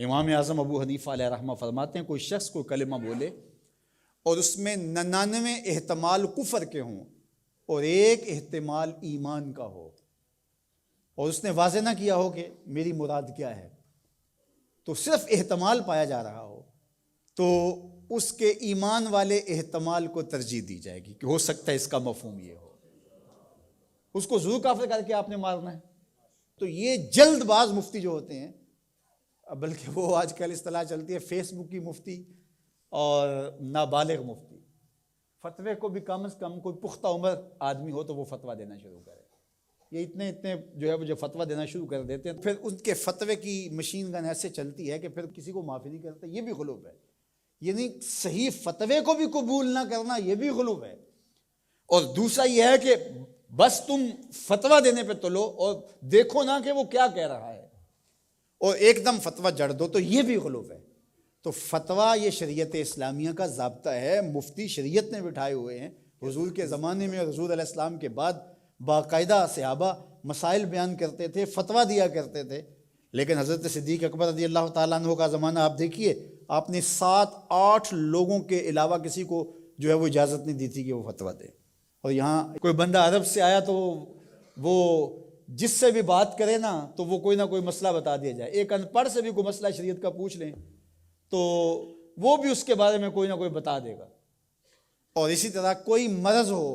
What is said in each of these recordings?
امام اعظم ابو حنیفہ علیہ رحمہ فرماتے ہیں کوئی شخص کوئی کلمہ بولے اور اس میں 99 احتمال کفر کے ہوں اور ایک احتمال ایمان کا ہو، اور اس نے واضح نہ کیا ہو کہ میری مراد کیا ہے، تو صرف احتمال پایا جا رہا ہو، تو اس کے ایمان والے احتمال کو ترجیح دی جائے گی کہ ہو سکتا ہے اس کا مفہوم یہ ہو، اس کو ضرور کافر کر کے آپ نے مارنا ہے۔ تو یہ جلد باز مفتی جو ہوتے ہیں، بلکہ وہ آج کل اصطلاح چلتی ہے فیس بک کی مفتی اور نابالغ مفتی، فتوے کو بھی کم از کم کوئی پختہ عمر آدمی ہو تو وہ فتویٰ دینا شروع کرے۔ یہ اتنے جو ہے وہ جو فتویٰ دینا شروع کر دیتے ہیں، پھر ان کے فتوے کی مشین گن ایسے چلتی ہے کہ پھر کسی کو معافی نہیں کرتے۔ یہ بھی غلو ہے، یعنی صحیح فتوے کو بھی قبول نہ کرنا یہ بھی غلو ہے۔ اور دوسرا یہ ہے کہ بس تم فتویٰ دینے پہ تلو اور دیکھو نہ کہ وہ کیا کہہ رہا ہے اور ایک دم فتویٰ جڑ دو، تو یہ بھی غلو ہے۔ تو فتویٰ یہ شریعت اسلامیہ کا ضابطہ ہے، مفتی شریعت نے بٹھائے ہوئے ہیں۔ حضور کے زمانے میں اور حضور علیہ السلام کے بعد باقاعدہ صحابہ مسائل بیان کرتے تھے، فتویٰ دیا کرتے تھے، لیکن حضرت صدیق اکبر رضی اللہ تعالیٰ عنہ کا زمانہ آپ دیکھیے، آپ نے 7-8 لوگوں کے علاوہ کسی کو جو ہے وہ اجازت نہیں دی تھی کہ وہ فتویٰ دے۔ اور یہاں کوئی بندہ عرب سے آیا تو وہ جس سے بھی بات کرے نا تو وہ کوئی نہ کوئی مسئلہ بتا دیا جائے۔ ایک ان پڑھ سے بھی کوئی مسئلہ شریعت کا پوچھ لیں تو وہ بھی اس کے بارے میں کوئی نہ کوئی بتا دے گا۔ اور اسی طرح کوئی مرض ہو،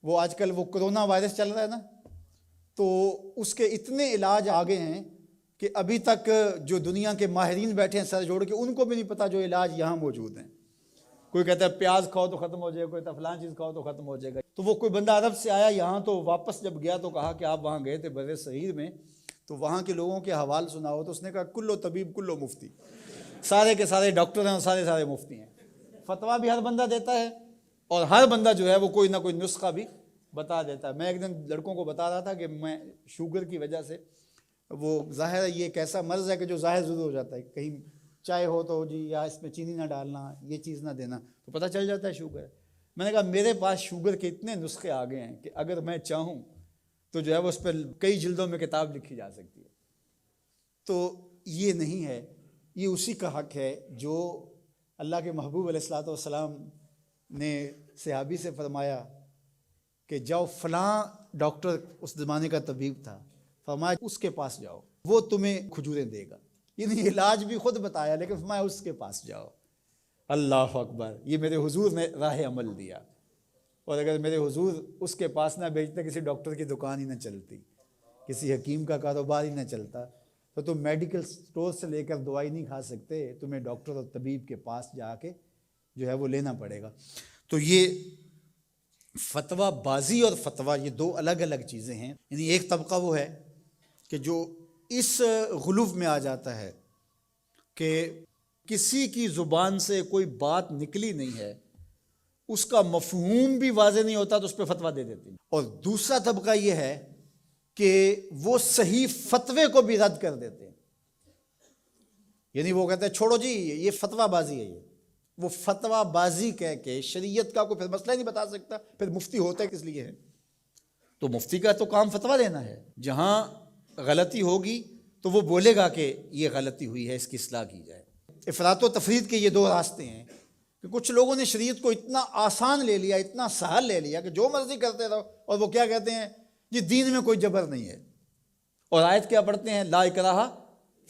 وہ آج کل وہ کرونا وائرس چل رہا ہے نا، تو اس کے اتنے علاج آگے ہیں کہ ابھی تک جو دنیا کے ماہرین بیٹھے ہیں سر جوڑ کے، ان کو بھی نہیں پتا جو علاج یہاں موجود ہیں۔ کوئی کہتا ہے پیاز کھاؤ تو ختم ہو جائے گا، کوئی کہتا ہے فلاں چیز کھاؤ تو ختم ہو جائے گا۔ تو وہ کوئی بندہ عرب سے آیا یہاں، تو واپس جب گیا تو کہا کہ آپ وہاں گئے تھے بر صغیر میں، تو وہاں کے لوگوں کے حوال سناؤ، تو اس نے کہا کلو طبیب کلو مفتی، سارے کے سارے ڈاکٹر ہیں اور سارے مفتی ہیں۔ فتویٰ بھی ہر بندہ دیتا ہے اور ہر بندہ جو ہے وہ کوئی نہ کوئی نسخہ بھی بتا دیتا ہے۔ میں ایک دن لڑکوں کو بتا رہا تھا کہ میں شوگر کی وجہ سے، وہ ظاہر ہے یہ ایک ایسا مرض ہے کہ جو ظاہر ضرور ہو جاتا ہے، کہیں چائے ہو تو جی یا اس میں چینی نہ ڈالنا، یہ چیز نہ دینا، تو پتہ چل جاتا ہے شوگر ہے۔ میں نے کہا میرے پاس شوگر کے اتنے نسخے آ گئے ہیں کہ اگر میں چاہوں تو جو ہے وہ اس پر کئی جلدوں میں کتاب لکھی جا سکتی ہے۔ تو یہ نہیں ہے، یہ اسی کا حق ہے جو اللہ کے محبوب علیہ الصلوۃ والسلام نے صحابی سے فرمایا کہ جاؤ فلاں ڈاکٹر، اس زمانے کا طبیب تھا، فرمایا اس کے پاس جاؤ، وہ تمہیں کھجوریں دے گا۔ یعنی علاج بھی خود بتایا لیکن فرمایا اس کے پاس جاؤ۔ اللہ اکبر، یہ میرے حضور نے راہ عمل دیا، اور اگر میرے حضور اس کے پاس نہ بھیجتے، کسی ڈاکٹر کی دکان ہی نہ چلتی، کسی حکیم کا کاروبار ہی نہ چلتا، تو تم میڈیکل سٹور سے لے کر دوائی نہیں کھا سکتے، تمہیں ڈاکٹر اور طبیب کے پاس جا کے جو ہے وہ لینا پڑے گا۔ تو یہ فتویٰ بازی اور فتویٰ یہ دو الگ الگ چیزیں ہیں۔ یعنی ایک طبقہ وہ ہے کہ جو اس غلو میں آ جاتا ہے کہ کسی کی زبان سے کوئی بات نکلی نہیں ہے، اس کا مفہوم بھی واضح نہیں ہوتا تو اس پہ فتویٰ دے دیتے ہیں۔ اور دوسرا طبقہ یہ ہے کہ وہ صحیح فتوے کو بھی رد کر دیتے ہیں، یعنی وہ کہتے ہیں چھوڑو جی یہ فتویٰ بازی ہے، یہ وہ فتویٰ بازی کہہ کے شریعت کا کوئی پھر مسئلہ ہی نہیں بتا سکتا، پھر مفتی ہوتا ہے کس لیے ہے؟ تو مفتی کا تو کام فتویٰ دینا ہے، جہاں غلطی ہوگی تو وہ بولے گا کہ یہ غلطی ہوئی ہے، اس کی اصلاح کی جائے۔ افراط و تفرید کے یہ دو راستے ہیں کہ کچھ لوگوں نے شریعت کو اتنا آسان لے لیا، اتنا سہل لے لیا کہ جو مرضی کرتے رہو، اور وہ کیا کہتے ہیں جی دین میں کوئی جبر نہیں ہے، اور آیت کیا پڑھتے ہیں لا اکراہ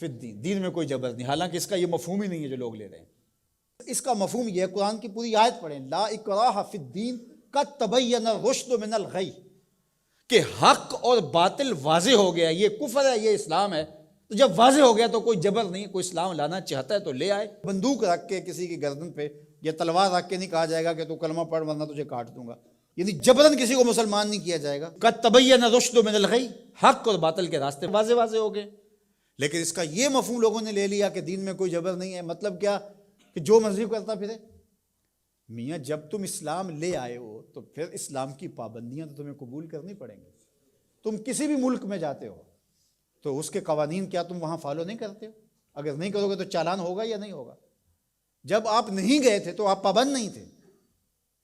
فی الدین، دین میں کوئی جبر نہیں، حالانکہ اس کا یہ مفہوم ہی نہیں ہے جو لوگ لے رہے ہیں۔ اس کا مفہوم یہ ہے، قرآن کی پوری آیت پڑھیں، لا اکراہ فی الدین قد تبین الرشد من الغی، کہ حق اور باطل واضح ہو گیا، یہ کفر ہے یہ اسلام ہے، تو جب واضح ہو گیا تو کوئی جبر نہیں، کوئی اسلام لانا چاہتا ہے تو لے آئے۔ بندوق رکھ کے کسی کی گردن پہ یا تلوار رکھ کے نہیں کہا جائے گا کہ تو کلمہ پڑھ ورنہ تجھے کاٹ دوں گا، یعنی جبرن کسی کو مسلمان نہیں کیا جائے گا۔ قد تبین الرشد من الغی، حق اور باطل کے راستے واضح ہو گئے۔ لیکن اس کا یہ مفہوم لوگوں نے لے لیا کہ دین میں کوئی جبر نہیں ہے، مطلب کیا کہ جو مرضی کرتا پھرے۔ میاں جب تم اسلام لے آئے ہو تو پھر اسلام کی پابندیاں تو تمہیں قبول کرنی پڑیں گی۔ تم کسی بھی ملک میں جاتے ہو تو اس کے قوانین کیا تم وہاں فالو نہیں کرتے ہو؟ اگر نہیں کرو گے تو چالان ہوگا یا نہیں ہوگا؟ جب آپ نہیں گئے تھے تو آپ پابند نہیں تھے،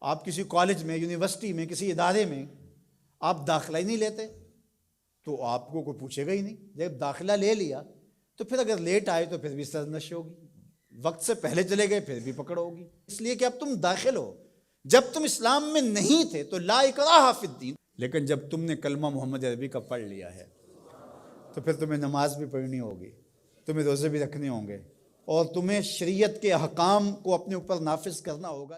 آپ کسی کالج میں، یونیورسٹی میں، کسی ادارے میں آپ داخلہ ہی نہیں لیتے تو آپ کو کوئی پوچھے گا ہی نہیں۔ جب داخلہ لے لیا تو پھر اگر لیٹ آئے تو پھر بھی سرنش ہوگی، وقت سے پہلے چلے گئے پھر بھی پکڑ ہوگی، اس لیے کہ اب تم داخل ہو۔ جب تم اسلام میں نہیں تھے تو لا اکراہ فی الدین، لیکن جب تم نے کلمہ محمد عربی کا پڑھ لیا ہے تو پھر تمہیں نماز بھی پڑھنی ہوگی، تمہیں روزے بھی رکھنے ہوں گے، اور تمہیں شریعت کے احکام کو اپنے اوپر نافذ کرنا ہوگا۔